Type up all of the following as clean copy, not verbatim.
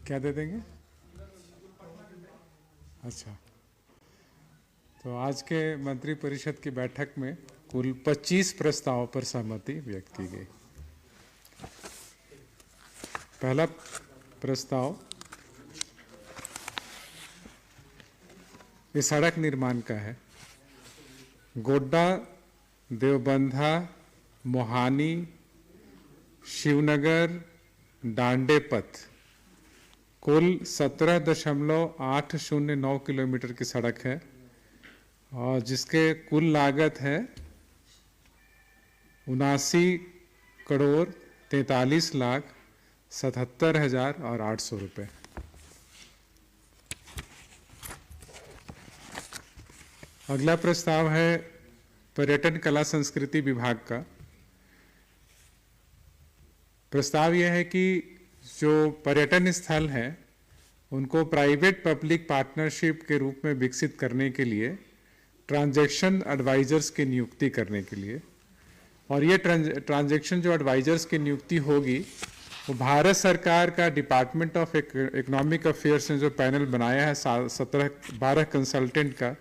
क्या दे देंगे? अच्छा, तो आज के मंत्रिपरिषद की बैठक में कुल 25 प्रस्तावों पर सहमति व्यक्त की गई। पहला प्रस्ताव ये सड़क निर्माण का है। गोड्डा, देवबंधा, मोहानी, शिवनगर, डांडे पथ कुल 17.809 किलोमीटर की सड़क है और जिसके कुल लागत है 79,43,77,800 रुपये। अगला प्रस्ताव है पर्यटन कला संस्कृति विभाग का। प्रस्ताव यह है कि जो पर्यटन स्थल हैं उनको प्राइवेट पब्लिक पार्टनरशिप के रूप में विकसित करने के लिए ट्रांजैक्शन एडवाइजर्स की नियुक्ति करने के लिए, और ये ट्रांजैक्शन जो एडवाइजर्स की नियुक्ति होगी वो भारत सरकार का डिपार्टमेंट ऑफ इकोनॉमिक अफेयर्स ने जो पैनल बनाया है 12 कंसल्टेंट का,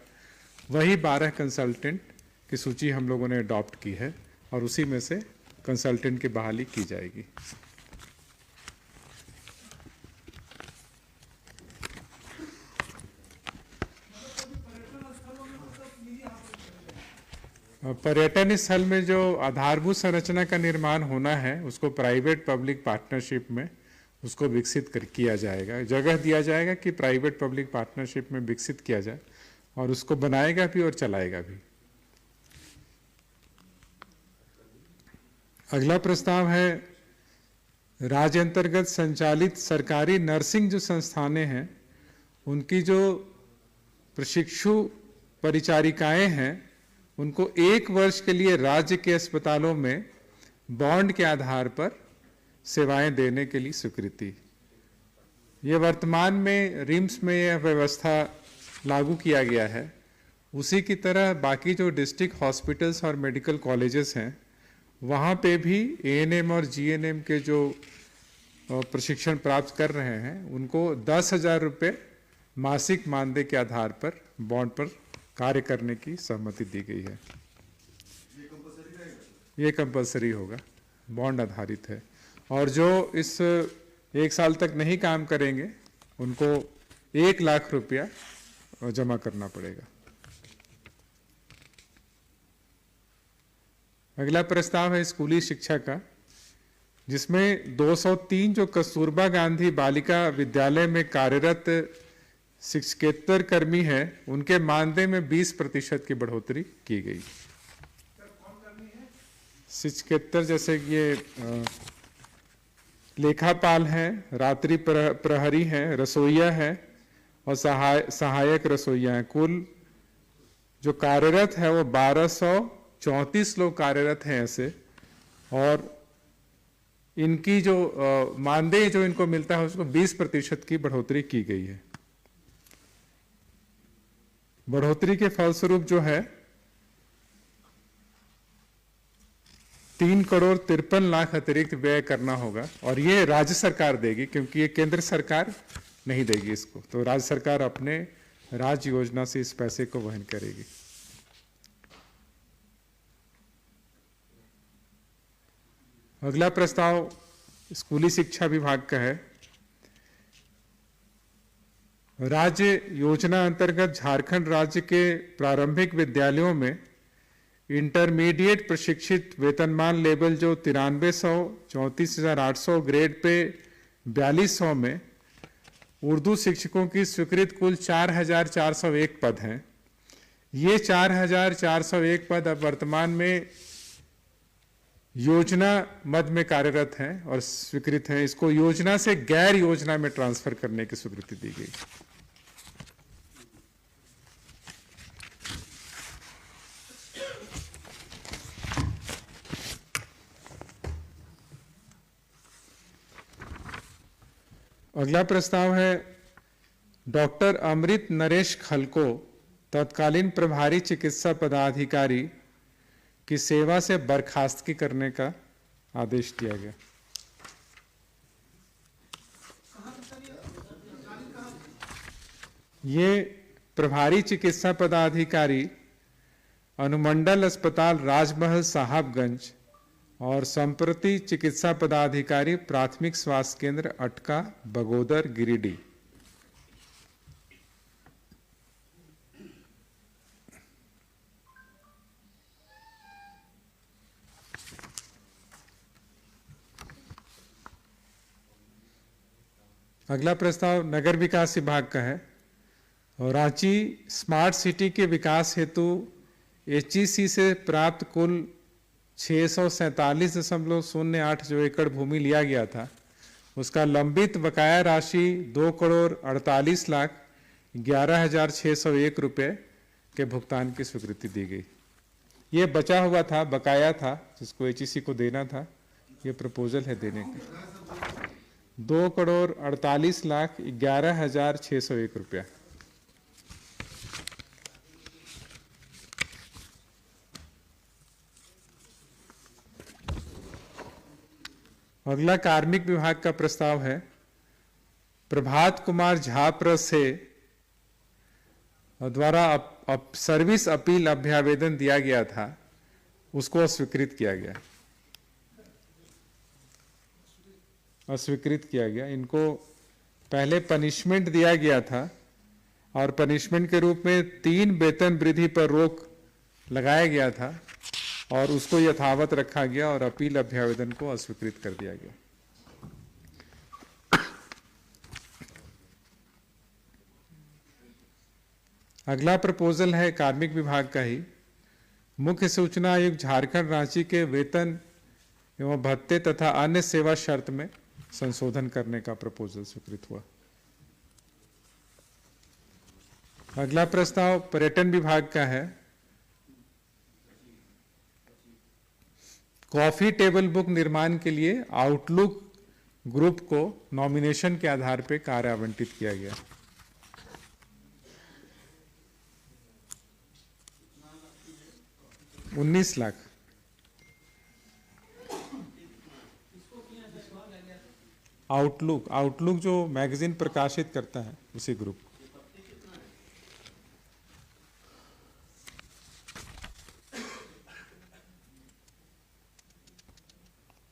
वही 12 कंसल्टेंट की सूची हम लोगों ने अडॉप्ट की है और उसी में से कंसल्टेंट की बहाली की जाएगी। पर्यटन स्थल में जो आधारभूत संरचना का निर्माण होना है उसको प्राइवेट पब्लिक पार्टनरशिप में उसको विकसित किया जाएगा, जगह दिया जाएगा कि प्राइवेट पब्लिक पार्टनरशिप में विकसित किया जाए और उसको बनाएगा भी और चलाएगा भी। अगला प्रस्ताव है राज्य अंतर्गत संचालित सरकारी नर्सिंग जो संस्थानें हैं उनकी जो प्रशिक्षु परिचारिकाएं हैं उनको 1 वर्ष के लिए राज्य के अस्पतालों में बॉन्ड के आधार पर सेवाएं देने के लिए स्वीकृति। ये वर्तमान में रिम्स में यह व्यवस्था लागू किया गया है, उसी की तरह बाकी जो डिस्ट्रिक्ट हॉस्पिटल्स और मेडिकल कॉलेजेस हैं वहाँ पे भी एएनएम और जीएनएम के जो प्रशिक्षण प्राप्त कर रहे हैं उनको 10,000 रुपये मासिक मानदेय के आधार पर बॉन्ड पर कार्य करने की सहमति दी गई है। ये कंपलसरी होगा, बॉन्ड आधारित है, और जो इस 1 साल तक नहीं काम करेंगे उनको 1 लाख रुपया जमा करना पड़ेगा। अगला प्रस्ताव है स्कूली शिक्षा का, जिसमें 203 जो कस्तूरबा गांधी बालिका विद्यालय में कार्यरत शिक्षकेतर कर्मी हैं उनके मानदेय में 20% की बढ़ोतरी की गई। शिक्षकेतर जैसे ये लेखापाल हैं, रात्रि प्रहरी हैं, रसोईया हैं और सहायक रसोईया हैं। कुल जो कार्यरत है वो 1234 लोग कार्यरत हैं ऐसे, और इनकी जो मानदेय जो इनको मिलता है उसको 20% की बढ़ोतरी की गई है। बढ़ोतरी के फलस्वरूप जो है 3,53,00,000 अतिरिक्त व्यय करना होगा, और ये राज्य सरकार देगी क्योंकि ये केंद्र सरकार नहीं देगी इसको, तो राज्य सरकार अपने राज्य योजना से इस पैसे को वहन करेगी। अगला प्रस्ताव स्कूली शिक्षा विभाग का है। राज्य योजना अंतर्गत झारखंड राज्य के प्रारंभिक विद्यालयों में इंटरमीडिएट प्रशिक्षित वेतनमान लेवल जो 9300, 34,800 ग्रेड पे 4200 में उर्दू शिक्षकों की स्वीकृत कुल 4,401 पद हैं। ये 4,401 पद अब वर्तमान में योजना मद में कार्यरत हैं और स्वीकृत हैं। इसको योजना से गैर योजना में ट्रांसफर करने की स्वीकृति दी गई। अगला प्रस्ताव है डॉक्टर अमृत नरेश खलको तत्कालीन प्रभारी चिकित्सा पदाधिकारी की सेवा से बर्खास्तगी करने का आदेश दिया गया। ये प्रभारी चिकित्सा पदाधिकारी अनुमंडल अस्पताल राजमहल साहबगंज और संप्रति चिकित्सा पदाधिकारी प्राथमिक स्वास्थ्य केंद्र अटका बगोदर गिरिडीह। अगला प्रस्ताव नगर विकास विभाग का है और रांची स्मार्ट सिटी के विकास हेतु HEC से प्राप्त कुल 647.08 जो एकड़ भूमि लिया गया था, उसका लंबित बकाया राशि 2,48,11,601 रुपये के भुगतान की स्वीकृति दी गई। ये बचा हुआ था, बकाया था, जिसको HEC को देना था। ये प्रपोजल है देने का 2,48,11,601 रुपया। अगला कार्मिक विभाग का प्रस्ताव है। प्रभात कुमार झा से द्वारा सर्विस अपील अभ्यावेदन दिया गया था, उसको अस्वीकृत किया गया, अस्वीकृत किया गया। इनको पहले पनिशमेंट दिया गया था और पनिशमेंट के रूप में 3 वेतन वृद्धि पर रोक लगाया गया था और उसको यथावत रखा गया और अपील अभ्यावेदन को अस्वीकृत कर दिया गया। अगला प्रपोजल है कार्मिक विभाग का ही। मुख्य सूचना आयुक्त झारखंड रांची के वेतन एवं भत्ते तथा अन्य सेवा शर्त में संशोधन करने का प्रपोजल स्वीकृत हुआ। अगला प्रस्ताव पर्यटन विभाग का है। कॉफी टेबल बुक निर्माण के लिए आउटलुक ग्रुप को नॉमिनेशन के आधार पर कार्य आवंटित किया गया। $19 लाख। आउटलुक जो मैगजीन प्रकाशित करता है उसी ग्रुप।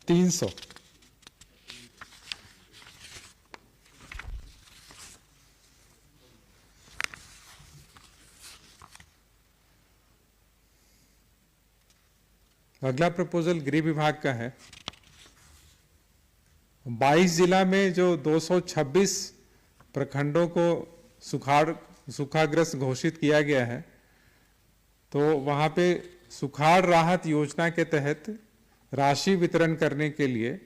$300। अगला प्रपोजल गृह विभाग का है। 22 जिला में जो 226 प्रखंडों को सूखाग्रस्त घोषित किया गया है, तो वहां पे सुखाड़ राहत योजना के तहत राशि वितरण करने के लिए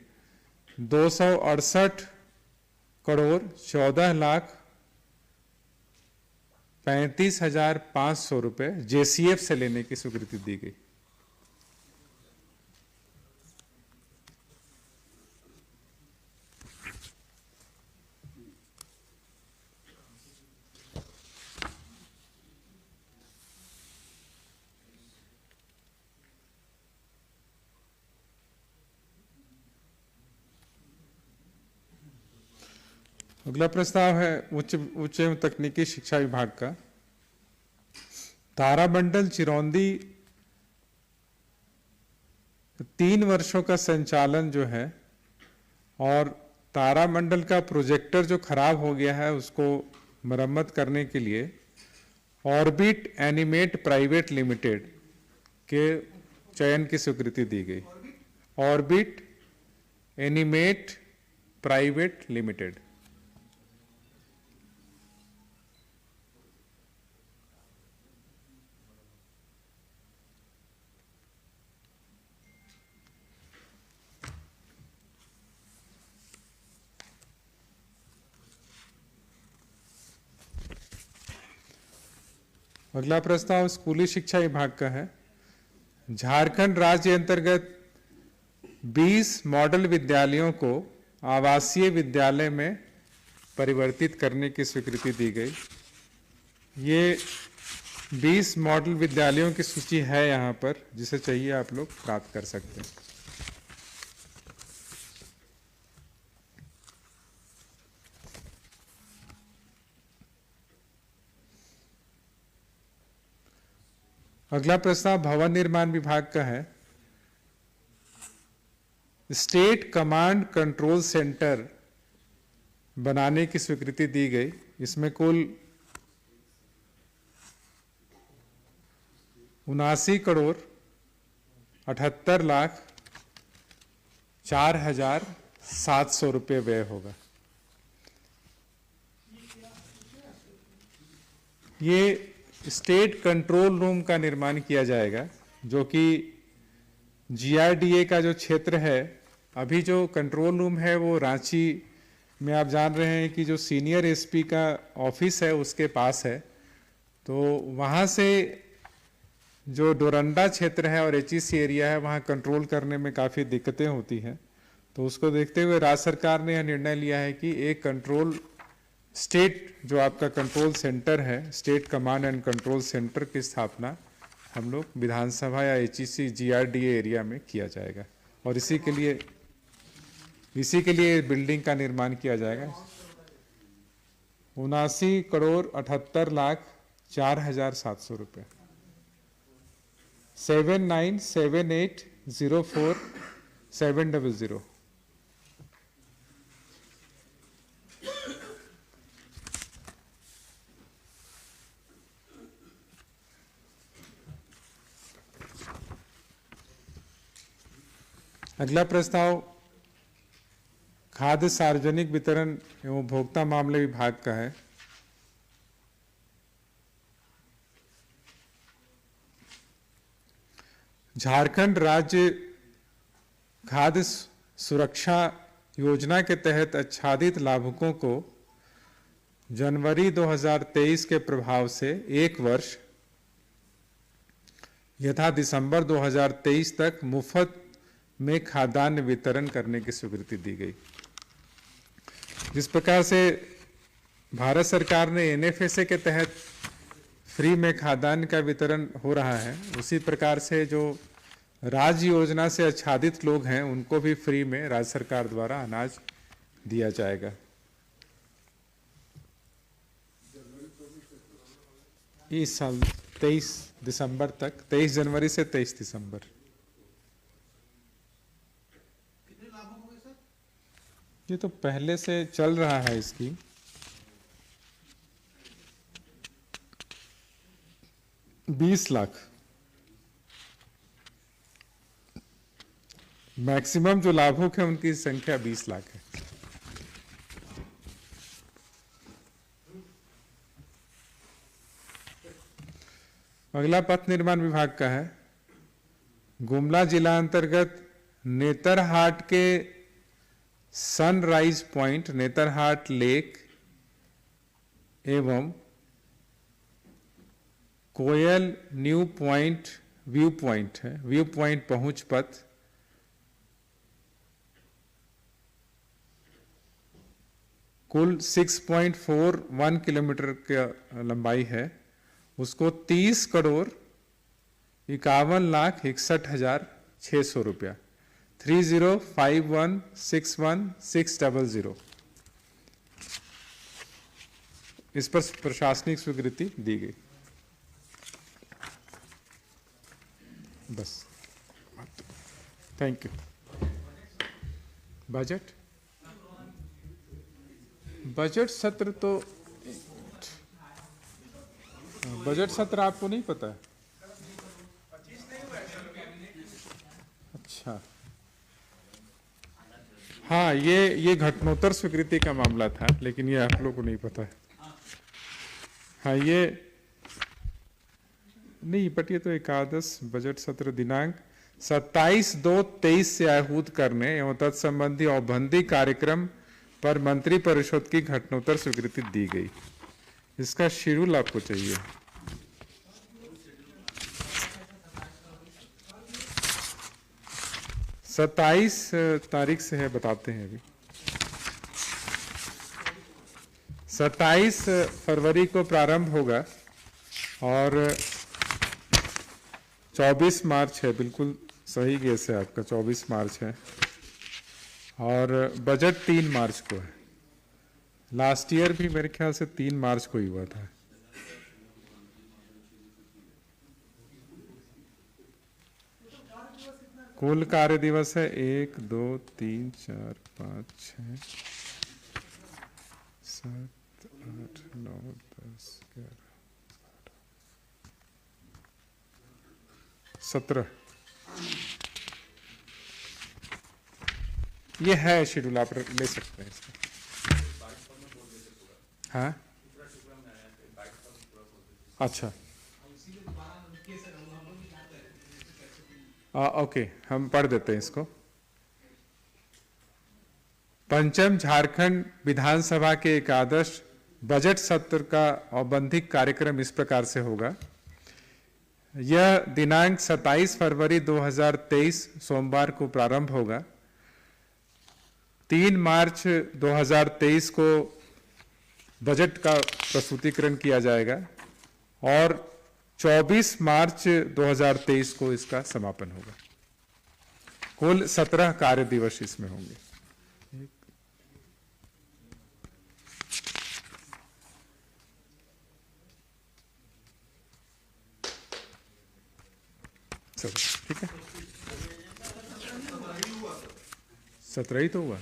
268,35,500 रुपये JCF से लेने की स्वीकृति दी गई। अगला प्रस्ताव है उच्च एवं तकनीकी शिक्षा विभाग का। तारामंडल चिरौंदी 3 वर्षों का संचालन जो है, और तारामंडल का प्रोजेक्टर जो खराब हो गया है उसको मरम्मत करने के लिए ऑर्बिट एनिमेट प्राइवेट लिमिटेड के चयन की स्वीकृति दी गई। Orbit animate private limited. अगला प्रस्ताव स्कूली शिक्षा विभाग का है। झारखंड राज्य अंतर्गत 20 मॉडल विद्यालयों को आवासीय विद्यालय में परिवर्तित करने की स्वीकृति दी गई। ये 20 मॉडल विद्यालयों की सूची है यहाँ पर, जिसे चाहिए आप लोग प्राप्त कर सकते हैं। अगला प्रस्ताव भवन निर्माण विभाग का है। स्टेट कमांड कंट्रोल सेंटर बनाने की स्वीकृति दी गई। इसमें कुल 79,78,04,700 रुपये व्यय होगा। ये स्टेट कंट्रोल रूम का निर्माण किया जाएगा, जो कि जीआरडीए का जो क्षेत्र है, अभी जो कंट्रोल रूम है वो रांची में आप जान रहे हैं कि जो सीनियर एसपी का ऑफिस है उसके पास है। तो वहाँ से जो डोरंडा क्षेत्र है और एचईसी एरिया है वहाँ कंट्रोल करने में काफ़ी दिक्कतें होती हैं। तो उसको देखते हुए राज्य सरकार ने यह निर्णय लिया है कि एक कंट्रोल स्टेट जो आपका कंट्रोल सेंटर है, state command and control centre की स्थापना हम लोग विधानसभा या एचईसी जीआरडीए एरिया में किया जाएगा और इसी के लिए बिल्डिंग का निर्माण किया जाएगा। 79,78,04,700 रुपये। 797804,700। अगला प्रस्ताव खाद्य सार्वजनिक वितरण एवं उपभोक्ता मामले विभाग का है। झारखंड राज्य खाद्य सुरक्षा योजना के तहत आच्छादित लाभुकों को जनवरी 2023 के प्रभाव से एक वर्ष यथा दिसंबर 2023 तक मुफ्त में खाद्यान्न वितरण करने की स्वीकृति दी गई। जिस प्रकार से भारत सरकार ने एनएफएसए के तहत फ्री में खाद्यान्न का वितरण हो रहा है, उसी प्रकार से जो राज्य योजना से आच्छादित लोग हैं उनको भी फ्री में राज्य सरकार द्वारा अनाज दिया जाएगा। इस साल 23 दिसंबर तक, 23 जनवरी से 23 दिसंबर। ये तो पहले से चल रहा है इसकी। $20 लाख मैक्सिमम जो लाभुक है उनकी संख्या 20 लाख है। अगला पथ निर्माण विभाग का है। गुमला जिला अंतर्गत नेतरहाट के सनराइज पॉइंट, नेतरहाट लेक एवं कोयल न्यू पॉइंट व्यू पॉइंट है, व्यू पॉइंट पहुंच पथ कुल 6.41 किलोमीटर की लंबाई है। उसको 30,51,61,600 रुपया, 30,51,61,600 इस पर प्रशासनिक स्वीकृति दी गई। बस, थैंक यू। बजट सत्र तो बजट सत्र आपको नहीं पता है? अच्छा, हाँ, ये घटनोत्तर स्वीकृति का मामला था, लेकिन ये आप लोग को नहीं पता है। हाँ, ये नहीं, बट ये तो एकादश बजट सत्र दिनांक 27/2/23 से आहूत करने एवं तत्संबंधी औपबंधिक कार्यक्रम पर मंत्री परिषद की घटनोत्तर स्वीकृति दी गई। इसका शेड्यूल आपको चाहिए। सत्ताईस तारीख से है, बताते हैं अभी। 27 फरवरी को प्रारंभ होगा और 24 मार्च है, बिल्कुल सही गेस है आपका, 24 मार्च है। और बजट 3 मार्च को है। लास्ट ईयर भी मेरे ख्याल से 3 मार्च को ही हुआ था। कुल कार्य दिवस है 1, 2, 3, 4, 5, 6, 7, 8, 9, 10, 11, 17। ये है शेड्यूल, आप ले सकते हैं इसका। हाँ, अच्छा, ओके, हम पढ़ देते हैं इसको। पंचम झारखंड विधानसभा के एकादश बजट सत्र का औपबंधिक कार्यक्रम इस प्रकार से होगा। यह दिनांक 27 फरवरी 2023 सोमवार को प्रारंभ होगा। 3 मार्च 2023 को बजट का प्रस्तुतिकरण किया जाएगा और 24 मार्च 2023 को इसका समापन होगा। कुल 17 कार्य दिवस इसमें होंगे। चलो ठीक है, 17 ही तो हुआ।